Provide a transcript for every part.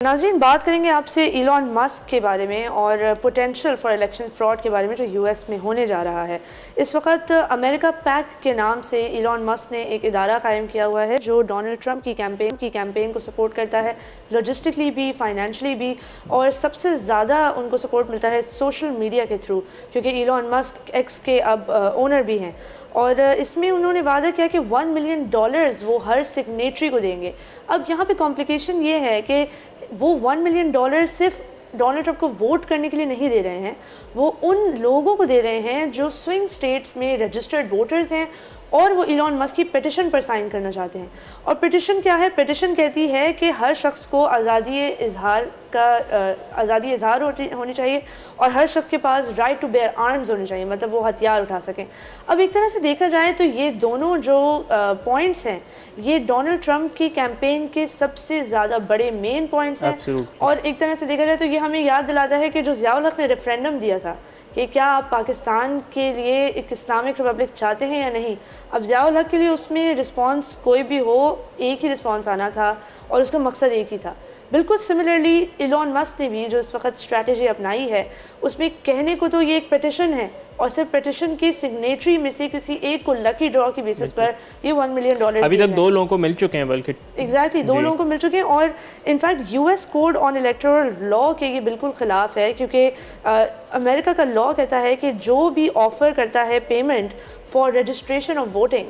नाज़रीन, बात करेंगे आपसे इलॉन मस्क के बारे में और पोटेंशियल फॉर इलेक्शन फ्रॉड के बारे में जो यूएस में होने जा रहा है। इस वक्त अमेरिका पैक के नाम से इलॉन मस्क ने एक इदारा कायम किया हुआ है जो डोनाल्ड ट्रंप की कैंपेन को सपोर्ट करता है, लॉजिस्टिकली भी, फाइनेंशली भी, और सबसे ज़्यादा उनको सपोर्ट मिलता है सोशल मीडिया के थ्रू, क्योंकि इलॉन मस्क एक्स के अब ओनर भी हैं। और इसमें उन्होंने वादा किया कि $1 मिलियन वो हर सिग्नेटरी को देंगे। अब यहाँ पे कॉम्प्लिकेशन ये है कि वो $1 मिलियन सिर्फ डोनाल्ड ट्रंप को वोट करने के लिए नहीं दे रहे हैं, वो उन लोगों को दे रहे हैं जो स्विंग स्टेट्स में रजिस्टर्ड वोटर्स हैं और वो इलॉन मस्क की पिटिशन पर साइन करना चाहते हैं। और पिटिशन क्या है? पिटिशन कहती है कि हर शख्स को आज़ादी इजहार होनी चाहिए और हर शख्स के पास राइट टू बेयर आर्म्स होने चाहिए, मतलब वो हथियार उठा सकें। अब एक तरह से देखा जाए तो ये दोनों जो पॉइंट्स हैं ये डोनाल्ड ट्रंप की कैंपेन के सबसे ज़्यादा बड़े मेन पॉइंट्स हैं। और एक तरह से देखा जाए तो ये हमें याद दिलाता है कि जो ज़ियाउल हक ने रेफरेंडम दिया था कि क्या आप पाकिस्तान के लिए एक इस्लामिक रिपब्लिक चाहते हैं या नहीं। अब ज़ियाउल हक के लिए उसमें रिस्पांस कोई भी हो, एक ही रिस्पांस आना था और उसका मकसद एक ही था। बिल्कुल सिमिलरली इलॉन मस्क ने भी जो इस वक्त स्ट्रैटेजी अपनाई है उसमें कहने को तो ये एक पिटिशन है और सिर्फ पिटिशन की सिग्नेटरी में से किसी एक को लकी ड्रॉ की बेसिस पर ये $1 मिलियन अभी तक 2 लोगों को मिल चुके हैं, बल्कि एग्जैक्टली 2 लोगों को मिल चुके हैं। और in fact US code on electoral law के ये बिल्कुल ख़िलाफ़ है, क्योंकि अमेरिका का लॉ कहता है कि जो भी ऑफ़र करता है payment for registration of voting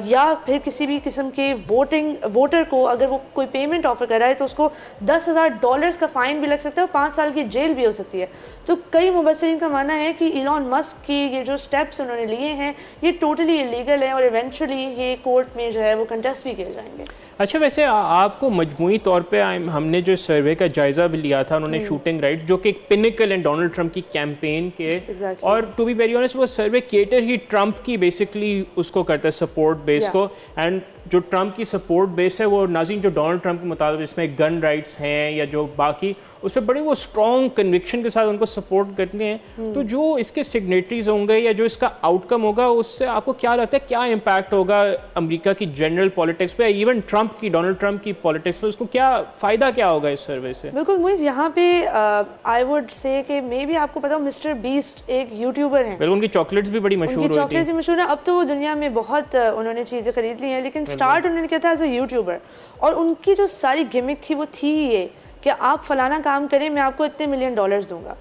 या फिर किसी भी किस्म के वोटर को अगर वो कोई पेमेंट ऑफर कर रहा है तो उसको $10,000 का फ़ाइन भी लग सकता है और 5 साल की जेल भी हो सकती है। तो कई मुबसरीन का मानना है कि इलॉन मस्क की ये जो स्टेप्स उन्होंने लिए हैं ये टोटली इलीगल है और इवेंचुअली ये कोर्ट में जो है वो कंटेस्ट भी किए जाएंगे। अच्छा, वैसे आपको मजमूई तौर पे हमने जो सर्वे का जायज़ा भी लिया था, उन्होंने शूटिंग राइट्स जो कि एक पिनिकल है डोनाल्ड ट्रंप की कैंपेन के, और टू बी वेरी ऑनेस्ट वो सर्वे केटर ही ट्रंप की बेसिकली उसको करता है सपोर्ट बेस को। एंड जो ट्रंप की सपोर्ट बेस है वो नाज़रीन जो डोनाल्ड ट्रंप के मुताबिक जिसमें गन राइट्स हैं या जो बाकी उस पर बड़ी वो स्ट्रॉन्ग कन्विक्शन के साथ उनको सपोर्ट करते हैं। तो जो इसके सिग्नेटरीज होंगे या जो इसका आउटकम होगा उससे आपको क्या लगता है क्या इम्पैक्ट होगा अमेरिका की जनरल पॉलिटिक्स पे, इवन ट्रंप की, डोनाल्ड ट्रंप की पॉलिटिक्स पे, उसको क्या फ़ायदा क्या होगा इस सर्वे से? बिल्कुल मुइज़, यहाँ पे आई वुड से कि मे बी आपको पता हो मिस्टर बीस्ट एक यूट्यूबर हैं। बिल्कुल, उनकी चॉकलेट्स भी बड़ी मशहूर होती हैं। चॉकलेट्स भी मशहूर हैं। अब तो वो दुनिया में बहुत उन्होंने चीज़ें खरीद ली हैं, लेकिन स्टार्ट उन्होंने किया था एज अ यूट्यूबर और उनकी जो सारी गिमिक थी वो थी ये कि आप फलाना काम करें मैं आपको इतने $1 मिलियन दूंगा।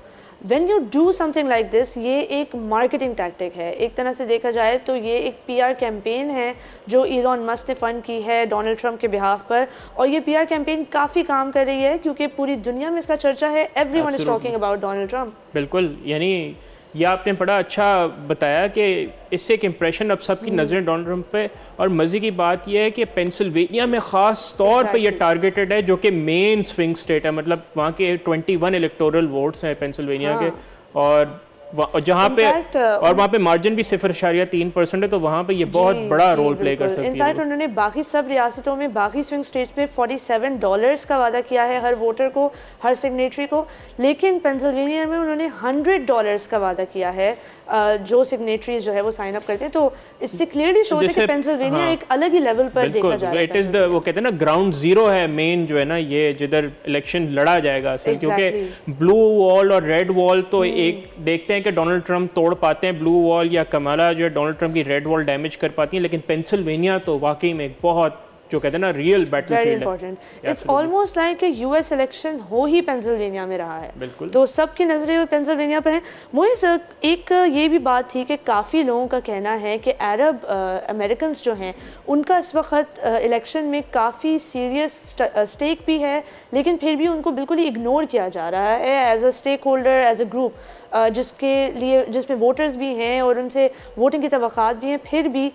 When you do something like this, ये एक मार्केटिंग टैक्टिक है। एक तरह से देखा जाए तो ये एक PR कैंपेन है जो इलॉन मस्क ने फ़ंड की है डोनाल्ड ट्रंप के बिहाफ पर, और ये PR कैंपेन काफ़ी काम कर रही है क्योंकि पूरी दुनिया में इसका चर्चा है। Everyone is talking about Donald Trump. बिल्कुल, यानी ये आपने बड़ा अच्छा बताया कि इससे एक इम्प्रेशन अब सबकी नज़रें डोनाल्ड ट्रंप पे, और मज़े की बात यह है कि पेंसिल्वेनिया में ख़ास तौर पे ये टारगेटेड है जो कि मेन स्विंग स्टेट है, मतलब वहाँ के 21 इलेक्टोरल वोट्स हैं पेंसिल्वेनिया के, और जहाँ पे और वहाँ पे मार्जिन भी 0.3% है, तो वहाँ पे ये बहुत बड़ा रोल प्ले कर सकती है। इनफैक्ट उन्होंने बाकी सब रियासतों में बाकी स्विंग स्टेट्स में $47 का वादा किया है हर वोटर को, हर सिग्नेटरी को, लेकिन पेंसिल्वेनिया में उन्होंने $100 का वादा किया है जो सिग्नेटरीज जो है वो साइन अप करते हैं। तो इससे क्लियरली शो होता है कि पेंसिल्वेनिया एक अलग ही लेवल पर देखा जा रहा है। इट इज़ द वो कहते हैं ना ग्राउंड जीरो है मेन जो है ना ये जिधर इलेक्शन लड़ा जाएगा असल, क्योंकि ब्लू वॉल और रेड वॉल तो एक देखते हैं कि डोनाल्ड ट्रंप तोड़ पाते हैं ब्लू वॉल, या कमाला जो है डोनाल्ड ट्रंप की रेड वॉल डैमेज कर पाती हैं, लेकिन पेंसिल्वेनिया तो वाकई में एक बहुत जो कहते हैं ना रियल बैटलफील्ड है। इट्स ऑलमोस्ट लाइक कि यूएस इलेक्शन हो ही पेंसिल्वेनिया में रहा है। बिल्कुल, तो सबकी नज़रें पेंसिल्वेनिया पर हैं। मुझे एक ये भी बात थी कि काफ़ी लोगों का कहना है कि अरब अमेरिकन जो हैं उनका इस वक्त इलेक्शन में काफ़ी सीरियस स्टेक भी है, लेकिन फिर भी उनको बिल्कुल ही इग्नोर किया जा रहा है as a stakeholder, as a group, जिसमें वोटर्स भी हैं और उनसे वोटिंग की तवक्कात भी हैं, फिर भी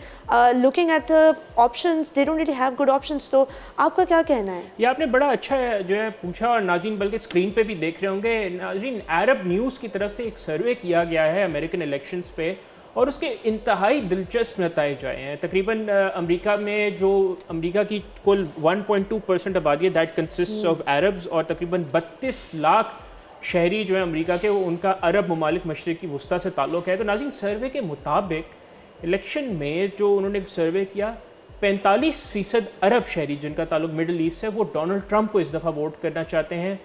looking at the options they don't really have good options. तो आपका क्या कहना है? ये आपने बड़ा अच्छा जो है पूछा, और नाज़रीन बल्कि स्क्रीन पे भी देख रहे होंगे। नाज़रीन, अरब न्यूज़ की तरफ से एक सर्वे किया गया है अमेरिकन इलेक्शंस पे, और उसके इंतहाई दिलचस्प नताइज आए हैं। तकरीबन अमेरिका में जो अमेरिका की कुल 1.2% आबादी है दैट कंसिस्ट ऑफ अरब्स, और तकरीबन 32 लाख शहरी जो है अमेरिका के वो उनका अरब ममालिक मशरिकी वुस्ता से ताल्लुक़ है। तो नाज़रीन सर्वे के मुताबिक इलेक्शन में जो उन्होंने सर्वे किया 45% अरब शहरी जिनका ताल्लुक मिडल ईस्ट से, वो डोनाल्ड ट्रंप को इस दफ़ा वोट करना चाहते हैं।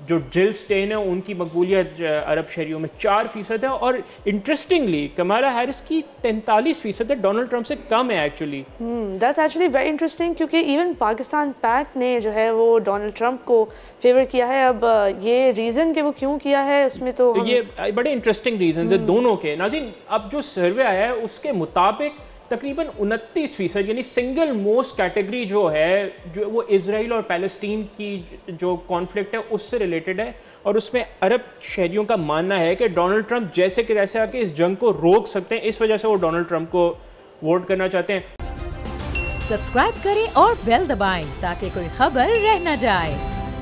जो जिल स्टेन है उनकी मकबूलियत अरब शहरियों में 4% है, और इंटरेस्टिंगली कमाला हैरिस की 43% है, डोनाल्ड ट्रंप से कम है actually. That's actually very interesting, क्योंकि इवन पाकिस्तान पैक ने जो है वो डोनाल्ड ट्रंप को फेवर किया है। अब ये रीज़न कि वो क्यों किया है उसमें तो ये बड़े इंटरेस्टिंग रीजन है दोनों के। नाज़रीन, अब जो सर्वे आया है उसके मुताबिक तकरीबन 29% यानी सिंगल मोस्ट कैटेगरी जो है, जो वो इजराइल और पैलेस्टीन की जो कॉन्फ्लिक्ट है उससे रिलेटेड है, और उसमें अरब शहरियों का मानना है कि डोनाल्ड ट्रंप जैसे कि जैसे आके इस जंग को रोक सकते हैं, इस वजह से वो डोनाल्ड ट्रंप को वोट करना चाहते हैं। सब्सक्राइब करें और बेल दबाएं ताकि कोई खबर रह न जाए।